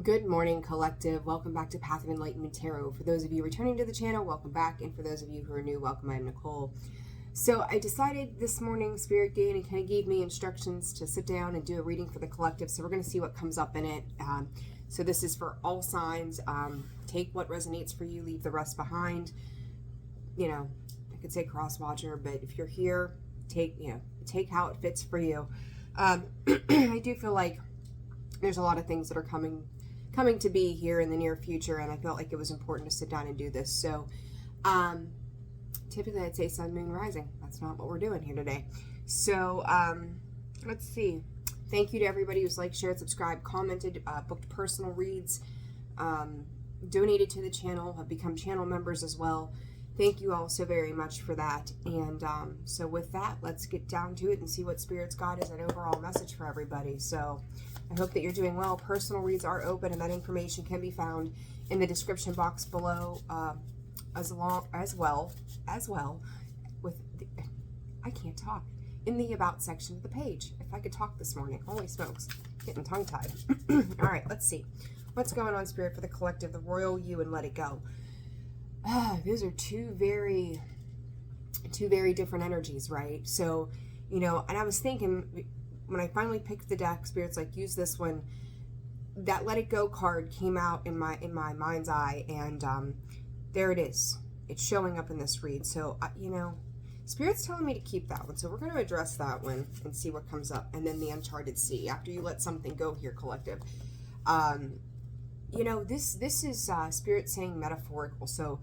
Good morning, collective. Welcome back to Path of Enlightenment Tarot. For those of you returning to the channel, welcome back. And for those of you who are new, welcome. I'm Nicole. So I decided this morning, Spirit kind of gave me instructions to sit down and do a reading for the collective. So we're going to see what comes up in it. So this is for all signs. Take what resonates for you, leave the rest behind. You know, I could say cross watcher, but if you're here, take how it fits for you. I do feel like there's a lot of things that are coming to be here in the near future, and I felt like it was important to sit down and do this. So typically I'd say sun, moon, rising. That's not what we're doing here today. So let's see. Thank you to everybody who's liked, shared, subscribed, commented, booked personal reads, donated to the channel, have become channel members as well. Thank you all so very much for that. And so with that, let's get down to it and see what Spirit's got as an overall message for everybody. So I hope that you're doing well. Personal reads are open, and that information can be found in the description box below, as well with the, I can't talk, in the about section of the page. If I could talk this morning, holy smokes, getting tongue tied. All right, let's see what's going on, Spirit, for the collective, the royal you, and let it go. Those are two very different energies, right? So, and I was thinking, when I finally picked the deck, Spirit's like, use this one. That let it go card came out in my mind's eye, and there it is. It's showing up in this read. So, Spirit's telling me to keep that one. So we're going to address that one and see what comes up. And then the Uncharted Sea, after you let something go here, collective. This is Spirit saying metaphorical. So,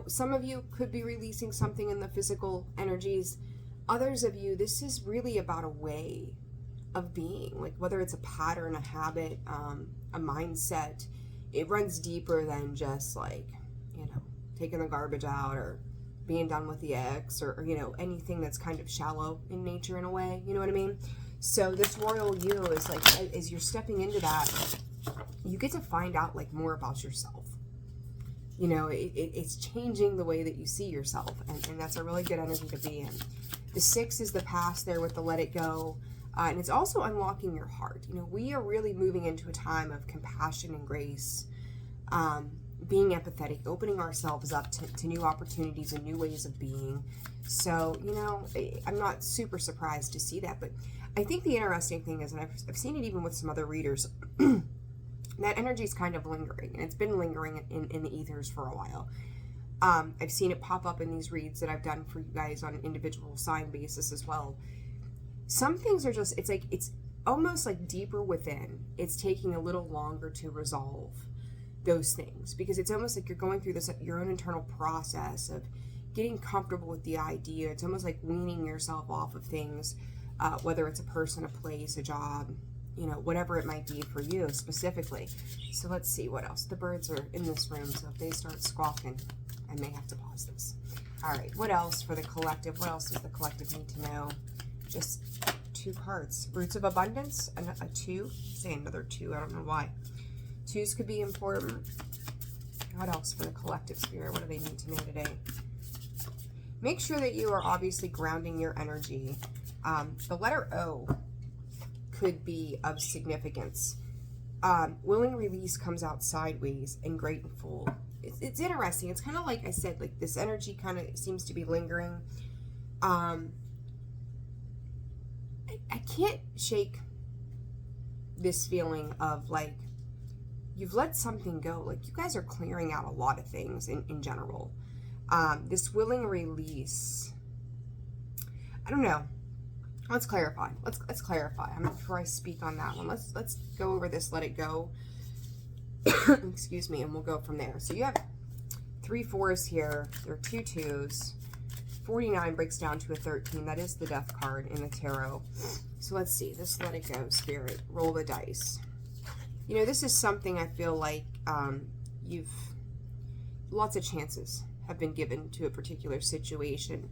some of you could be releasing something in the physical energies. Others of you, this is really about a way of being, like whether it's a pattern, a habit, a mindset. It runs deeper than just like, taking the garbage out or being done with the ex or anything that's kind of shallow in nature in a way. You know what I mean? So this royal you is like, as you're stepping into that, you get to find out like more about yourself. It's changing the way that you see yourself, and that's a really good energy to be in. The 6 is the past there with the let it go, and it's also unlocking your heart. We are really moving into a time of compassion and grace, being empathetic, opening ourselves up to new opportunities and new ways of being. So, I'm not super surprised to see that, but I think the interesting thing is, and I've seen it even with some other readers, that energy is kind of lingering, and it's been lingering in the ethers for a while. I've seen it pop up in these reads that I've done for you guys on an individual sign basis as well. Some things are just, it's almost like deeper within. It's taking a little longer to resolve those things, because it's almost like you're going through your own internal process of getting comfortable with the idea. It's almost like weaning yourself off of things, whether it's a person, a place, a job, whatever it might be for you specifically. So let's see what else. The birds are in this room, so if they start squawking, I may have to pause this. All right, what else for the collective? What else does the collective need to know? Just 2 cards. Roots of abundance, a 2. Say another 2, I don't know why. 2s could be important. What else for the collective, Spirit? What do they need to know today? Make sure that you are obviously grounding your energy. The letter O could be of significance. Willing release comes out sideways and great and full. It's interesting. It's kind of like I said, like this energy kind of seems to be lingering. I can't shake this feeling of like you've let something go. Like you guys are clearing out a lot of things in general. This willing release, I don't know. Let's clarify. Let's clarify. Before I speak on that one, let's go over this. Let it go. Excuse me, and we'll go from there. So you have 3 4s here. There are 2 2s. 49 breaks down to a 13. That is the death card in the tarot. So let's see. This let it go, Spirit. Roll the dice. This is something I feel like lots of chances have been given to a particular situation.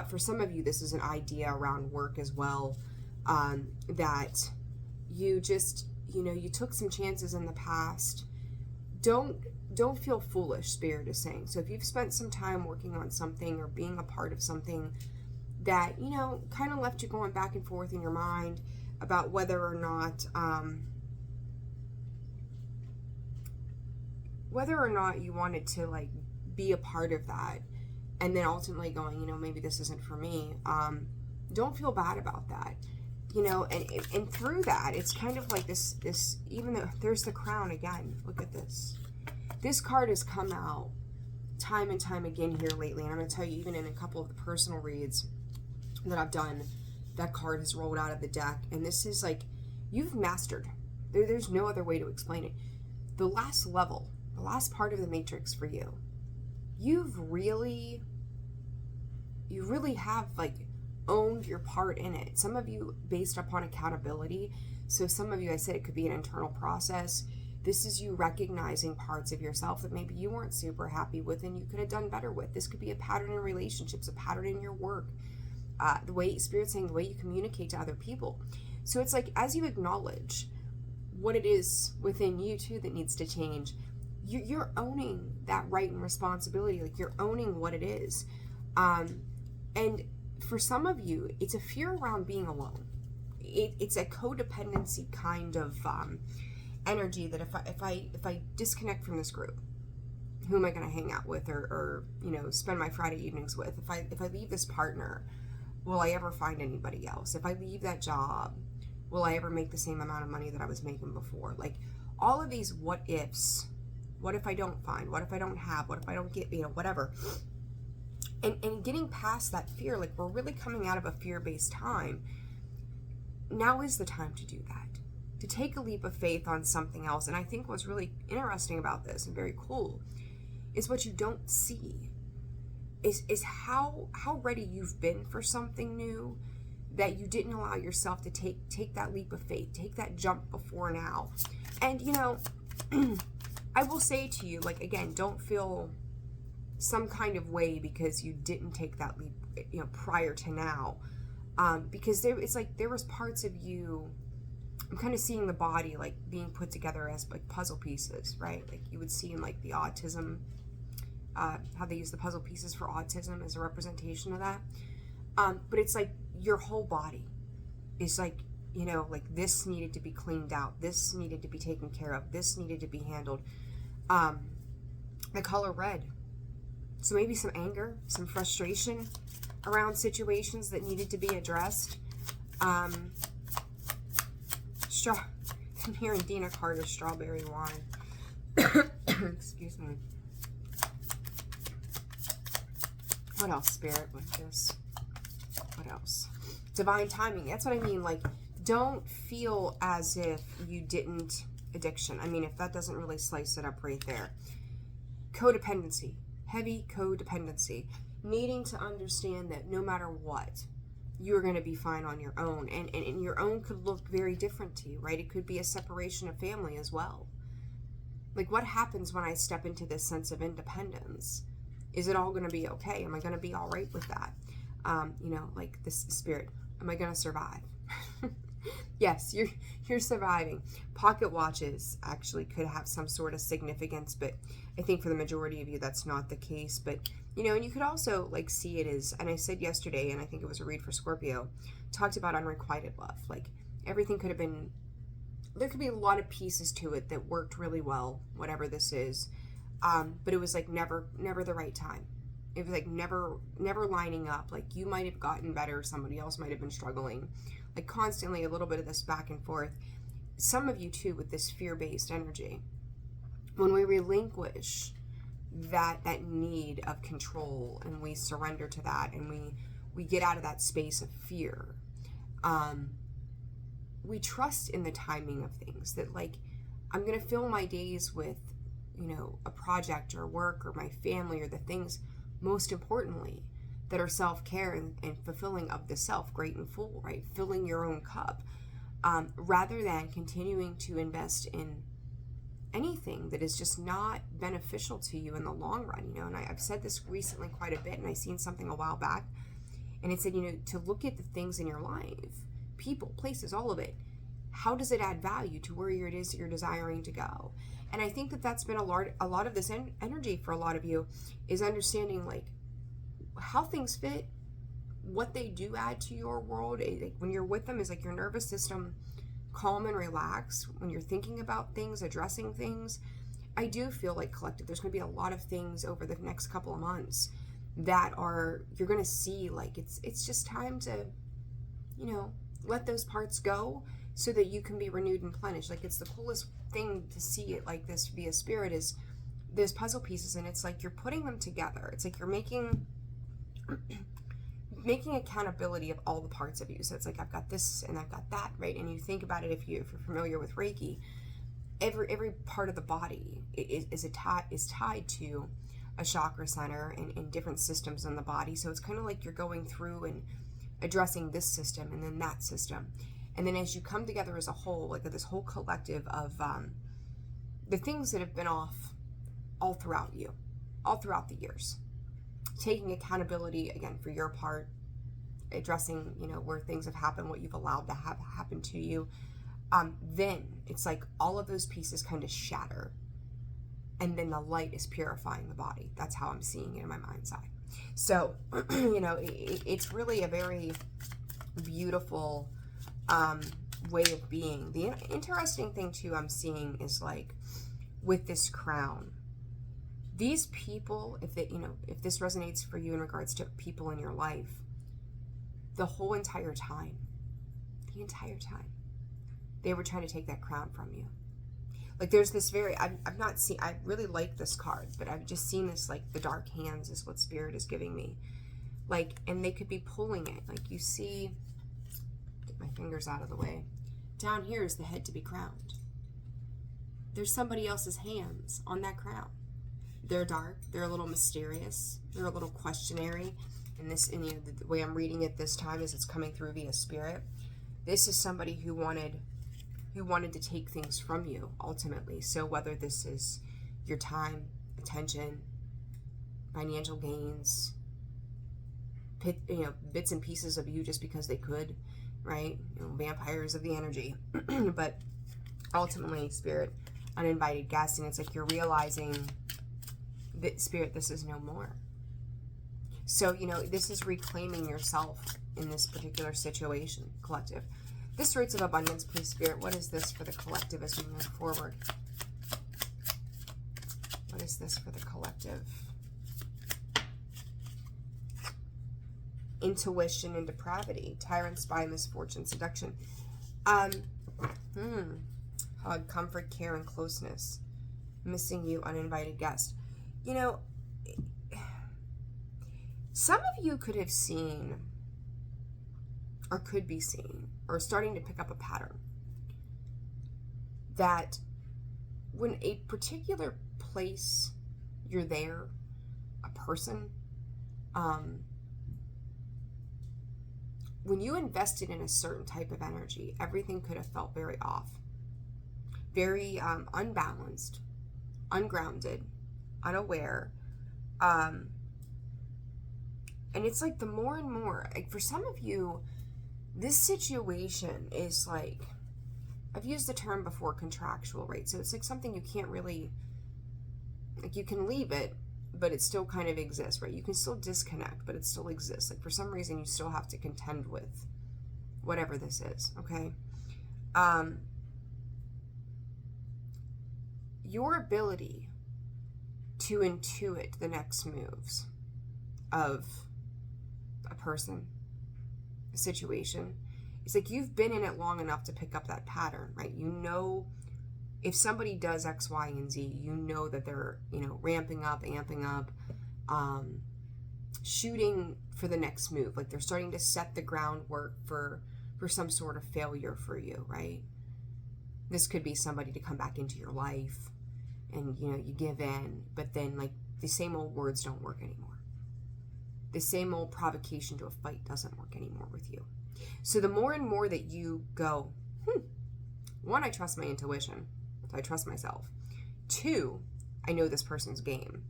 For some of you, this is an idea around work as well, that you just, you took some chances in the past. Don't feel foolish, Spirit is saying. So if you've spent some time working on something or being a part of something that, kind of left you going back and forth in your mind about whether or not whether or not you wanted to like be a part of that, and then ultimately going, maybe this isn't for me, don't feel bad about that. And through that, it's kind of like this, even though there's the crown again, look at this. This card has come out time and time again here lately, and I'm going to tell you, even in a couple of the personal reads that I've done, that card has rolled out of the deck, and this is like, you've mastered. There's no other way to explain it. The last level, the last part of the matrix for you, you really have like owned your part in it. Some of you based upon accountability. So some of you, I said it could be an internal process. This is you recognizing parts of yourself that maybe you weren't super happy with and you could have done better with. This could be a pattern in relationships, a pattern in your work, the way Spirit's saying, the way you communicate to other people. So it's like, as you acknowledge what it is within you too that needs to change, you're owning that right and responsibility. Like, you're owning what it is. And for some of you, it's a fear around being alone. It's a codependency kind of energy that if I disconnect from this group, who am I going to hang out with or spend my Friday evenings with? If I leave this partner, will I ever find anybody else? If I leave that job, will I ever make the same amount of money that I was making before? Like, all of these what ifs. What if I don't find? What if I don't have? What if I don't get, whatever. And getting past that fear, like, we're really coming out of a fear-based time. Now is the time to do that. To take a leap of faith on something else. And I think what's really interesting about this and very cool is what you don't see is how ready you've been for something new, that you didn't allow yourself to take that leap of faith, take that jump before now. And I will say to you, like, again, don't feel some kind of way because you didn't take that leap, prior to now, because it's like there was parts of you. I'm kind of seeing the body like being put together as like puzzle pieces, right? Like you would see in like the autism, how they use the puzzle pieces for autism as a representation of that. But it's like your whole body is like, like this needed to be cleaned out. This needed to be taken care of. This needed to be handled. The color red. So maybe some anger, some frustration around situations that needed to be addressed. I'm hearing Dina Carter's Strawberry Wine. Excuse me. What else, Spirit, with this? What else? Divine timing. That's what I mean. Like, don't feel as if you didn't addiction. I mean, if that doesn't really slice it up right there. Codependency. Heavy codependency. Needing to understand that no matter what, you're going to be fine on your own. And your own could look very different to you, right? It could be a separation of family as well. Like, what happens when I step into this sense of independence? Is it all going to be okay? Am I going to be all right with that? Like this Spirit, am I going to survive? Yes, you're surviving. Pocket watches actually could have some sort of significance, but I think for the majority of you, that's not the case. But, and you could also like see it as, and I said yesterday, and I think it was a read for Scorpio, talked about unrequited love. Like, everything could have been, there could be a lot of pieces to it that worked really well, whatever this is. But it was like never the right time. It was like never lining up. Like, you might have gotten better, somebody else might have been struggling. Like, constantly a little bit of this back and forth. Some of you too, with this fear-based energy, when we relinquish that need of control and we surrender to that and we get out of that space of fear, we trust in the timing of things, that like, I'm going to fill my days with, a project or work or my family or the things, most importantly, that are self-care and fulfilling of the self, great and full, right? Filling your own cup, rather than continuing to invest in anything that is just not beneficial to you in the long run, And I've said this recently quite a bit, and I seen something a while back, and it said, to look at the things in your life, people, places, all of it. How does it add value to where it is that you're desiring to go? And I think that that's been a lot of this energy for a lot of you, is understanding like how things fit, what they do add to your world. When you're with them, is like your nervous system calm and relax when you're thinking about things, addressing things. I do feel like, collective, there's going to be a lot of things over the next couple of months that you're going to see, like, it's just time to, let those parts go so that you can be renewed and replenished. Like, it's the coolest thing to see it like this via spirit, is there's puzzle pieces, and it's like you're putting them together. It's like you're making accountability of all the parts of you. So it's like, I've got this and I've got that, right? And you think about it, if you're familiar with Reiki, every part of the body is tied to a chakra center and different systems in the body. So it's kind of like you're going through and addressing this system and then that system. And then as you come together as a whole, like this whole collective of the things that have been off all throughout you, all throughout the years, taking accountability again for your part, addressing, where things have happened, what you've allowed to have happen to you. Then it's like all of those pieces kind of shatter, and then the light is purifying the body. That's how I'm seeing it in my mind's eye. So, it's really a very beautiful way of being. The interesting thing too I'm seeing is, like, with this crown, these people, if this resonates for you in regards to people in your life, the entire time, they were trying to take that crown from you. Like, there's this I really like this card, but I've just seen this, like, the dark hands is what spirit is giving me. Like, and they could be pulling it. Like, you see, get my fingers out of the way. Down here is the head to be crowned. There's somebody else's hands on that crown. They're dark. They're a little mysterious. They're a little questionary. And the way I'm reading it this time is it's coming through via spirit. This is somebody who wanted to take things from you, ultimately. So whether this is your time, attention, financial gains, bits and pieces of you just because they could, right? Vampires of the energy. But ultimately, spirit, uninvited guest, and it's like you're realizing that, spirit, this is no more. So, this is reclaiming yourself in this particular situation, collective. This Roots of Abundance, please, spirit, what is this for the collective as we move forward? What is this for the collective? Intuition and depravity, tyrant, spy, misfortune, seduction. Hug, comfort, care, and closeness. Missing you, uninvited guest. Some of you could have seen, or could be seen, or starting to pick up a pattern, that when a particular place you're there, a person, when you invested in a certain type of energy, everything could have felt very off, very unbalanced, ungrounded, unaware. And it's like the more and more, like, for some of you, this situation is like, I've used the term before, contractual, right? So it's like something you can't really, like, you can leave it, but it still kind of exists, right? You can still disconnect, but it still exists. Like, for some reason, you still have to contend with whatever this is, okay? Your ability to intuit the next moves of a person, a situation, it's like you've been in it long enough to pick up that pattern, right? If somebody does X, Y, and Z, that they're, ramping up, amping up, shooting for the next move. Like, they're starting to set the groundwork for some sort of failure for you, right? This could be somebody to come back into your life and, you give in, but then, like, the same old words don't work anymore. The same old provocation to a fight doesn't work anymore with you. So the more and more that you go, one, I trust my intuition. So I trust myself. 2, I know this person's game.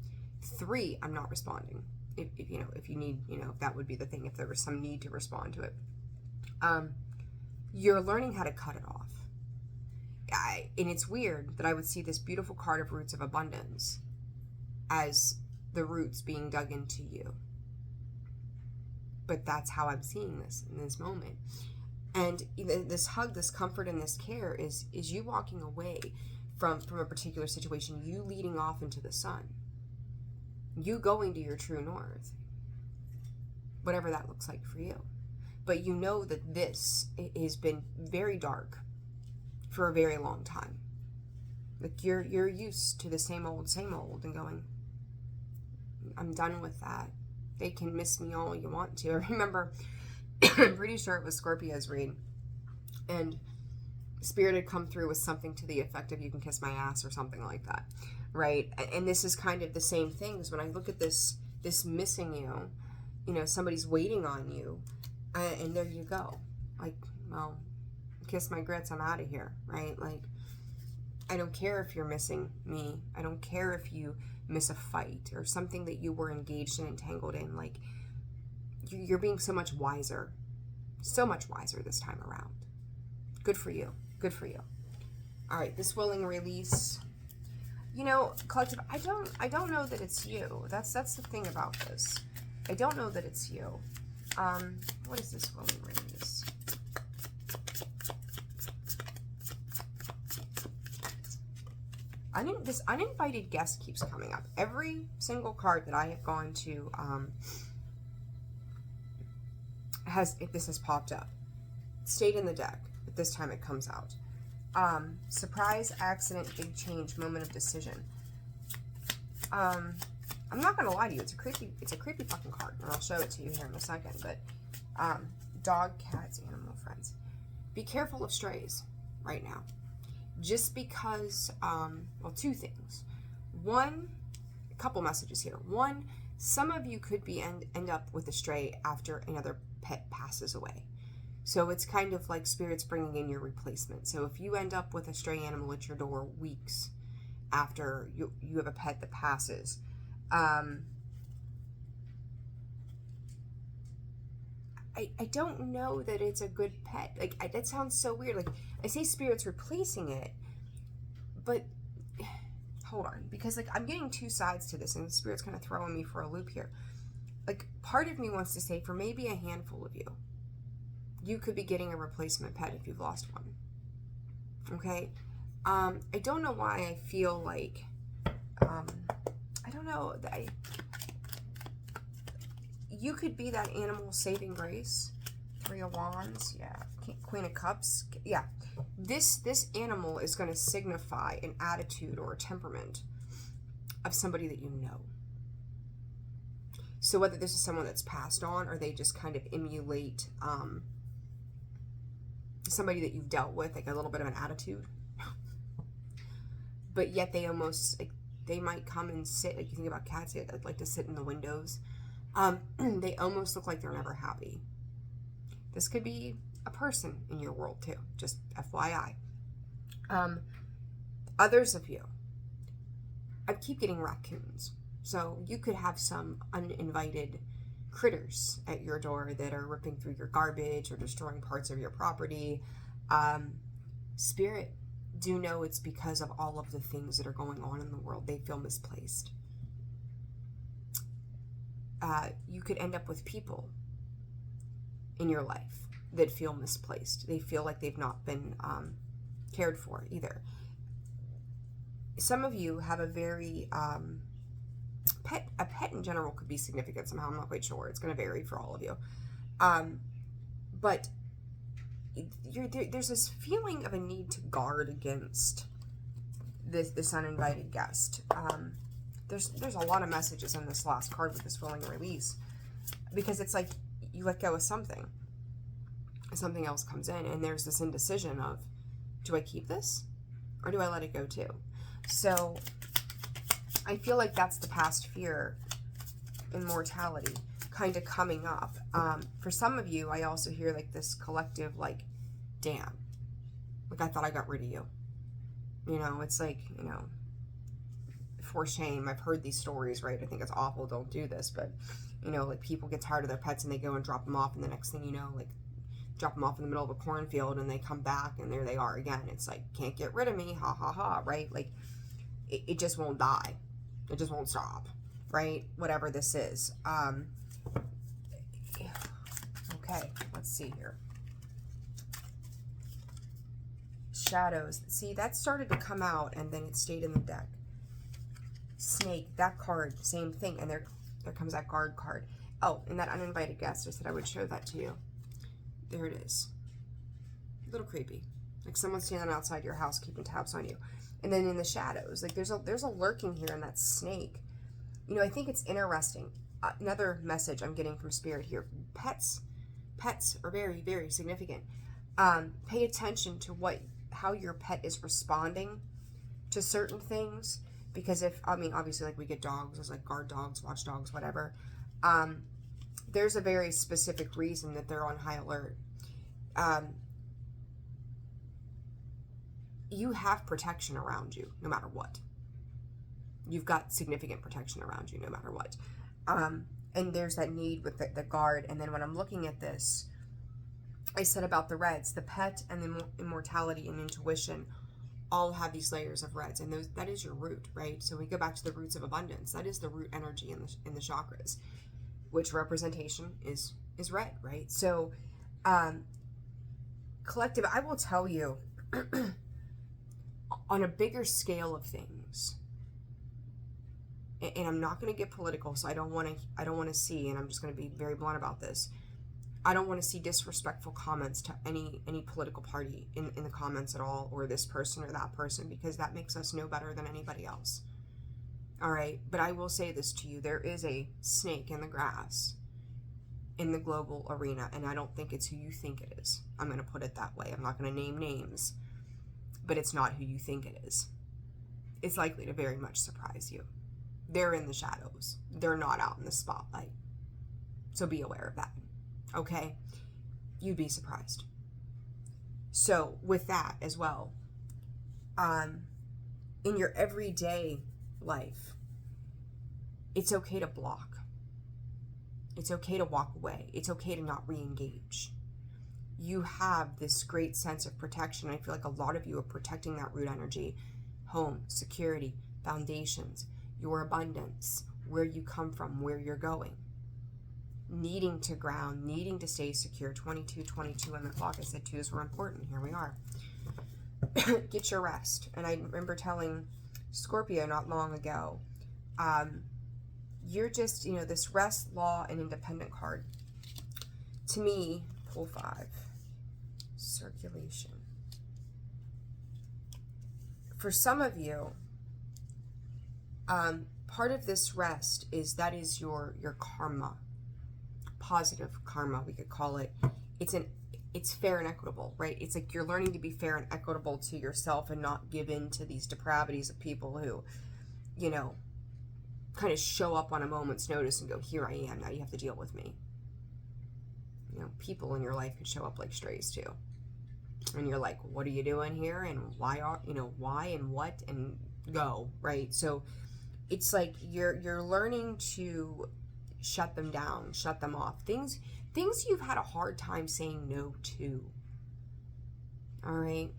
3, I'm not responding. If you need, if that would be the thing, if there was some need to respond to it. You're learning how to cut it off. And it's weird that I would see this beautiful card of Roots of Abundance as the roots being dug into you. But that's how I'm seeing this in this moment. And this hug, this comfort, and this care is you walking away from a particular situation, you leading off into the sun, you going to your true north, whatever that looks like for you. But you know that this has been very dark for a very long time. Like you're used to the same old, and going, I'm done with that. They can miss me all you want to. I remember, I'm pretty sure it was Scorpio's read, and Spirit had come through with something to the effect of, you can kiss my ass, or something like that, right? And this is kind of the same things. When I look at this missing you, you know, somebody's waiting on you, and there you go. Like, well, kiss my grits, I'm out of here, right? Like, I don't care if you're missing me. I don't care if you miss a fight or something that you were engaged and entangled in. Like, you're being so much wiser this time around. Good for you. Good for you. All right, this willing release. You know, collective, I don't know that it's you. That's the thing about this. I don't know that it's you. What is this willing release? This uninvited guest keeps coming up. Every single card that I have gone to this has popped up. It stayed in the deck, but this time it comes out. Surprise, accident, big change, moment of decision. I'm not gonna lie to you, it's a creepy fucking card, and I'll show it to you here in a second. But dog, cats, animal friends. Be careful of strays right now. Just because, well, two things. One, a couple messages here. One, some of you could be end up with a stray after another pet passes away. So it's kind of like Spirit's bringing in your replacement. So if you end up with a stray animal at your door weeks after you have a pet that passes, I don't know that it's a good pet. Like, that sounds so weird. Like, I say Spirit's replacing it, but hold on, because like I'm getting two sides to this, and Spirit's kind of throwing me for a loop here. Like, part of me wants to say, for maybe a handful of you, you could be getting a replacement pet if you've lost one. Okay? I don't know why I feel like, I don't know, you could be that animal saving grace. Three of Wands, yeah. Queen of Cups, yeah. This animal is going to signify an attitude or a temperament of somebody that you know. So whether this is someone that's passed on, or they just kind of emulate somebody that you've dealt with, like a little bit of an attitude. But yet they almost, like, they might come and sit, like you think about cats, that like to sit in the windows. They almost look like they're never happy. This could be a person in your world too, just FYI. Others of you, I keep getting raccoons. So you could have some uninvited critters at your door that are ripping through your garbage or destroying parts of your property. Spirit, do know it's because of all of the things that are going on in the world. They feel misplaced. You could end up with people in your life that feel misplaced. They feel like they've not been cared for either. Some of you have a very a pet in general could be significant somehow. I'm not quite sure. It's going to vary for all of you. But there's this feeling of a need to guard against this uninvited guest. There's a lot of messages in this last card with this willing release, because it's like you let go of something else comes in, and there's this indecision of, do I keep this or do I let it go too? So I feel like that's the past fear in mortality kind of coming up. For some of you, I also hear like this collective, like, damn, like I thought I got rid of you. You know, it's like, you know, for shame. I've heard these stories, right? I think it's awful. Don't do this. But, you know, like people get tired of their pets and they go and drop them off. And the next thing you know, like, drop them off in the middle of a cornfield and they come back and there they are again. It's like, can't get rid of me. Ha ha ha. Right? Like, it just won't die. It just won't stop. Right? Whatever this is. Okay. Let's see here. shadows. See, that started to come out and then it stayed in the deck. Snake, that card, same thing. And there comes that guard card. Oh, and that uninvited guest, I said I would show that to you. There it is. A little creepy. Like someone standing outside your house keeping tabs on you. And then in the shadows, like there's a lurking here in that snake. You know, I think it's interesting. Another message I'm getting from Spirit here. Pets are very, very significant. Pay attention to how your pet is responding to certain things. Because obviously, like we get dogs, there's like guard dogs, watch dogs, whatever. There's a very specific reason that they're on high alert. You have protection around you, no matter what. You've got significant protection around you, no matter what. And there's that need with the guard. And then when I'm looking at this, I said about the reds, the pet and the immortality and intuition all have these layers of reds, and that is your root, right? So we go back to the roots of abundance. That is the root energy in the chakras, which representation is red, right? So collective, I will tell you, on a bigger scale of things, and I'm not going to get political, so I don't want to see, and I'm just going to be very blunt about this. I don't want to see disrespectful comments to any political party in the comments at all, or this person or that person, because that makes us no better than anybody else. All right, but I will say this to you. There is a snake in the grass in the global arena, and I don't think it's who you think it is. I'm going to put it that way. I'm not going to name names, but it's not who you think it is. It's likely to very much surprise you. They're in the shadows. They're not out in the spotlight. So be aware of that. Okay? You'd be surprised. So with that as well, in your everyday life, it's okay to block. It's okay to walk away. It's okay to not re-engage. You have this great sense of protection. I feel like a lot of you are protecting that root energy. Home, security, foundations, your abundance, where you come from, where you're going. Needing to ground, needing to stay secure. 22 on the clock. I said 2s were important. Here we are. Get your rest. And I remember telling Scorpio not long ago, you're just, this rest, law, and independent card. To me, pull 5. Circulation. For some of you, part of this rest is your karma. Positive karma, we could call it. It's fair and equitable, right? It's like you're learning to be fair and equitable to yourself and not give in to these depravities of people who, kind of show up on a moment's notice and go, here I am, now you have to deal with me. People in your life could show up like strays too. And you're like, what are you doing here? And why and what, and go, right? So it's like you're learning to shut them down, shut them off. Things you've had a hard time saying no to. All right.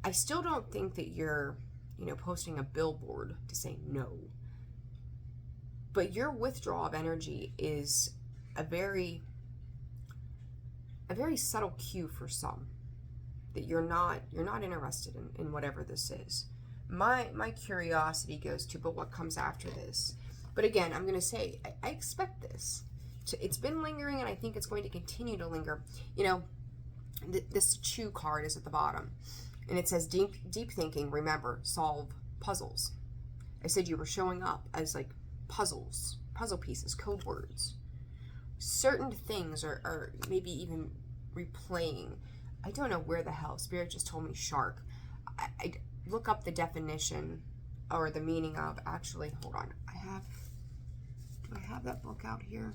I still don't think that you're, posting a billboard to say no. But your withdrawal of energy is a very subtle cue for some that you're not interested in whatever this is. My curiosity goes to, but what comes after this? But again, I'm going to say, I expect this. It's been lingering, and I think it's going to continue to linger. This chew card is at the bottom, and it says, deep thinking, remember, solve puzzles. I said you were showing up as like puzzle pieces, code words. Certain things are maybe even replaying. I don't know where the hell. Spirit just told me shark. I look up the definition or the meaning of, actually, hold on. Do I have that book out here?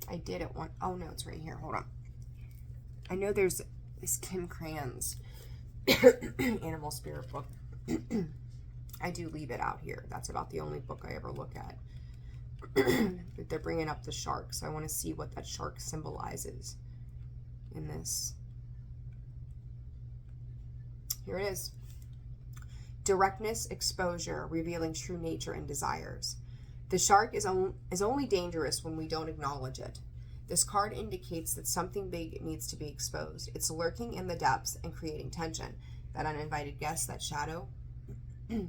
I did at one. Oh no, it's right here. Hold on. I know there's this Kim Cran's animal spirit book. I do leave it out here. That's about the only book I ever look at. But they're bringing up the shark, so I want to see what that shark symbolizes in this. Here it is. Directness, exposure, revealing true nature and desires. The shark is only dangerous when we don't acknowledge it. This card indicates that something big needs to be exposed. It's lurking in the depths and creating tension. That uninvited guest, that shadow. There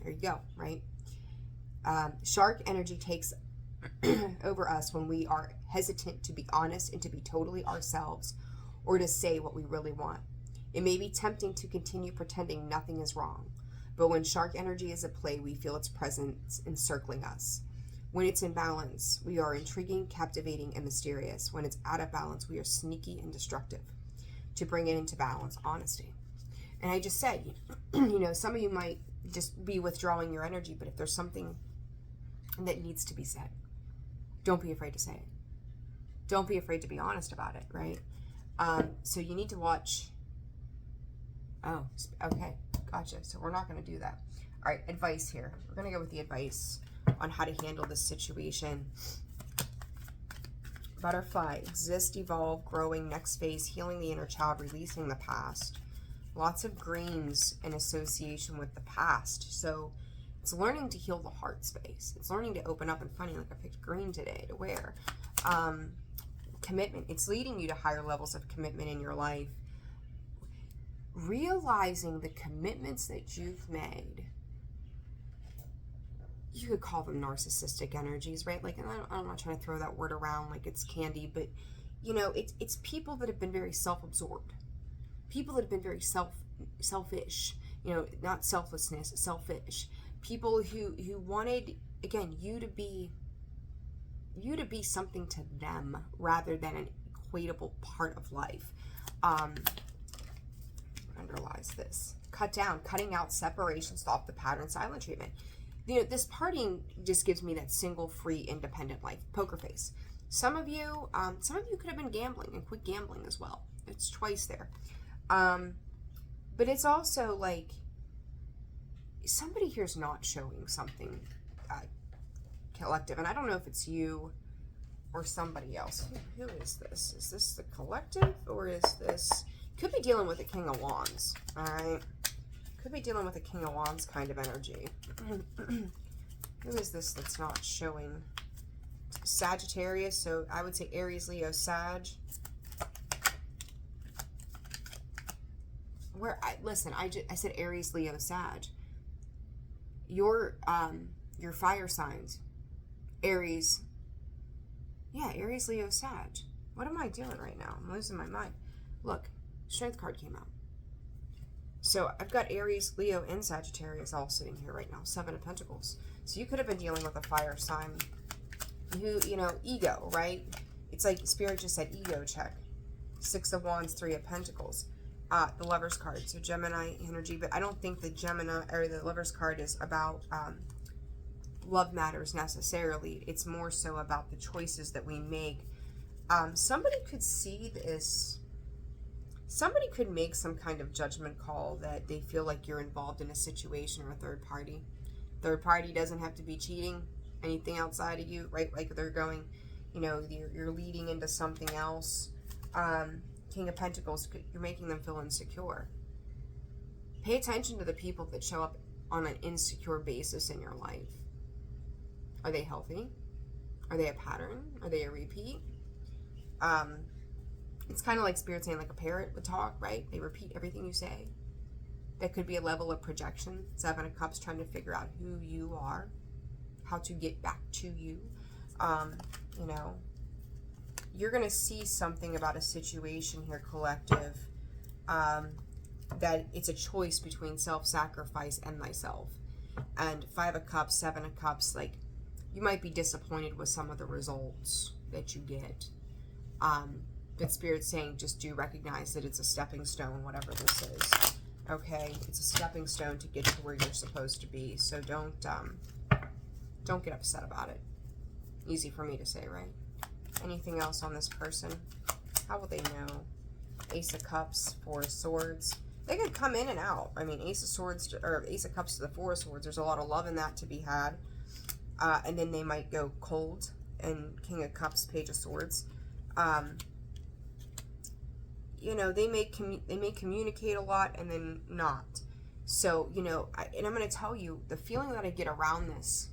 you go, right? Shark energy takes over us when we are hesitant to be honest and to be totally ourselves, or to say what we really want. It may be tempting to continue pretending nothing is wrong, but when shark energy is at play, we feel its presence encircling us. When it's in balance, we are intriguing, captivating, and mysterious. When it's out of balance, we are sneaky and destructive. To bring it into balance, honesty. And I just said, some of you might just be withdrawing your energy, but if there's something that needs to be said, don't be afraid to say it. Don't be afraid to be honest about it, right? So you need to watch. Oh, okay. Gotcha. So we're not going to do that. All right, advice here. We're going to go with the advice on how to handle this situation. Butterfly, exist, evolve, growing, next phase, healing the inner child, releasing the past. Lots of greens in association with the past. So it's learning to heal the heart space. It's learning to open up, and funny, like I picked green today to wear. Commitment. It's leading you to higher levels of commitment in your life. Realizing the commitments that you've made. You could call them narcissistic energies, right? Like, and I'm not trying to throw that word around like it's candy, but it's people that have been very self-absorbed, people that have been very selfish, not selflessness, selfish, people who wanted, again, you to be something to them rather than an equatable part of life. Underlies this. Cutting out separations, stop the pattern, silent treatment. This partying just gives me that single, free, independent life. Poker face. Some of you could have been gambling and quit gambling as well. It's twice there. But it's also like somebody here's not showing something collective, and I don't know if it's you or somebody else. Who is this? Is this the collective, or is this? Could be dealing with the King of Wands. All right. Could be dealing with a King of Wands kind of energy. Who is this that's not showing? Sagittarius, so I would say Aries, Leo, Sag. I said Aries, Leo, Sag. Your fire signs. Aries. Yeah, Aries, Leo, Sag. What am I doing right now? I'm losing my mind. Look, Strength card came out. So I've got Aries, Leo, and Sagittarius all sitting here right now. 7 of Pentacles. So you could have been dealing with a fire sign who, ego, right? It's like Spirit just said ego check. 6 of Wands, 3 of Pentacles. The Lover's card. So Gemini energy. But I don't think the Gemini or the Lover's card is about love matters necessarily. It's more so about the choices that we make. Somebody could see this. Somebody could make some kind of judgment call that they feel like you're involved in a situation or a third party. Third party doesn't have to be cheating, anything outside of you, right? Like they're going, you're leading into something else. King of Pentacles, you're making them feel insecure. Pay attention to the people that show up on an insecure basis in your life. Are they healthy? Are they a pattern? Are they a repeat? It's kind of like Spirit saying, like a parrot would talk, right? They repeat everything you say. That could be a level of projection. 7 of Cups, trying to figure out who you are, how to get back to you. You're going to see something about a situation here, collective, that it's a choice between self-sacrifice and myself. And 5 of Cups, 7 of Cups, like, you might be disappointed with some of the results that you get. But Spirit's saying, just do recognize that it's a stepping stone, whatever this is. Okay, it's a stepping stone to get to where you're supposed to be. So don't get upset about it. Easy for me to say, right? Anything else on this person? How will they know? Ace of Cups, 4 of Swords. They could come in and out. I mean, Ace of Swords or Ace of Cups to the 4 of Swords. There's a lot of love in that to be had. And then they might go cold. And King of Cups, Page of Swords. They may communicate a lot and then not. So, and I'm going to tell you, the feeling that I get around this,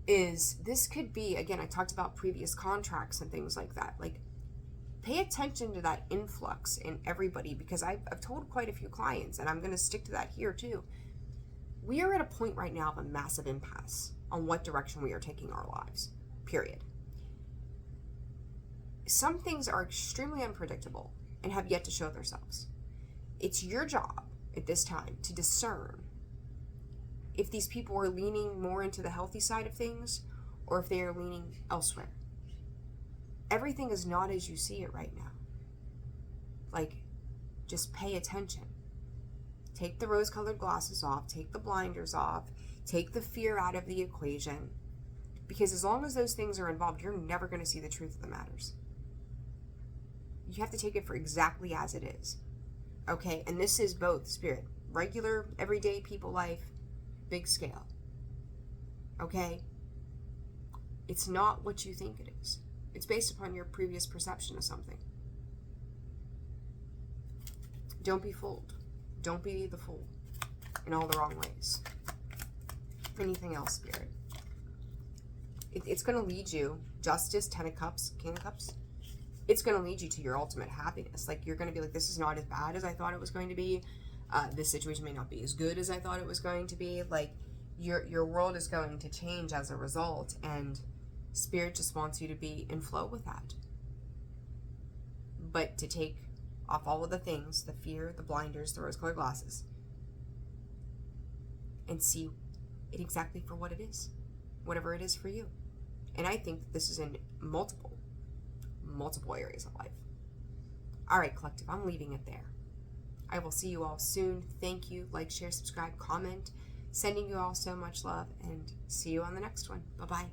is this could be, again, I talked about previous contracts and things like that. Like, pay attention to that influx in everybody, because I've told quite a few clients, and I'm going to stick to that here too. We are at a point right now of a massive impasse on what direction we are taking our lives, period. Some things are extremely unpredictable and have yet to show themselves. It's your job at this time to discern if these people are leaning more into the healthy side of things or if they are leaning elsewhere. Everything is not as you see it right now. Like, just pay attention. Take the rose-colored glasses off, take the blinders off, take the fear out of the equation. Because as long as those things are involved, you're never going to see the truth of the matters. You have to take it for exactly as it is. Okay? And this is both, Spirit, regular, everyday people life, big scale. Okay? It's not what you think it is. It's based upon your previous perception of something. Don't be fooled. Don't be the fool in all the wrong ways. Anything else, Spirit? It's going to lead you, Justice, Ten of Cups, King of Cups. It's going to lead you to your ultimate happiness. Like, you're going to be like, this is not as bad as I thought it was going to be. This situation may not be as good as I thought it was going to be. Like, your world is going to change as a result, and Spirit just wants you to be in flow with that. But to take off all of the things, the fear, the blinders, the rose-colored glasses, and see it exactly for what it is, whatever it is for you. And I think that this is in multiple areas of life. All right, collective, I'm leaving it there. I will see you all soon. Thank you. Like, share, subscribe, comment. Sending you all so much love, and see you on the next one. Bye-bye.